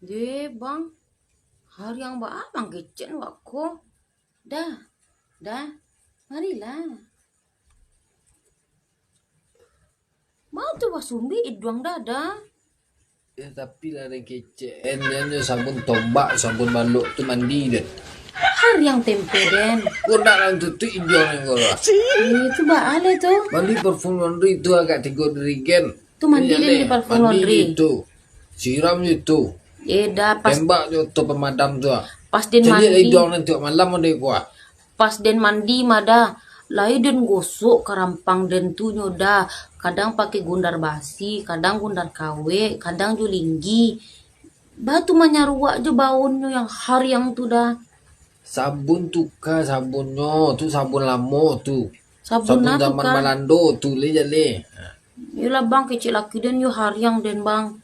Deh bang, hari yang abang kecen wako. Dah, marilah. Mau tuh wasumbi idwang dada. Ya tapi lah ada kecen dia sabun tombak, sabun baluk tu mandi deh. Hari yang tempe den. Kau nak lang tu hijau yang kau lah. Itu baale tuh. Mandi parfum laundry tu agak 3 rigen. Tuh mandi den di parfum laundry. Mandi itu, siram itu. Dah pas Tembak je tu pemadam tu. pas den Jadi mandi. hijau nanti malam ada kuah. Pas den mandi mada. Lai den gosok karampang den tu nyoda. Kadang pakai gundar basi, kadang gundar kawe, kadang julinggi. Batu manyarua aja baunnya yang hari yang tu dah. Sabun tuka sabunnya tu sabun lama tu. Sabun Sabun na tu zaman kan. Malando tu le jale. Yalah bang kecil laki den yo hari yang den bang.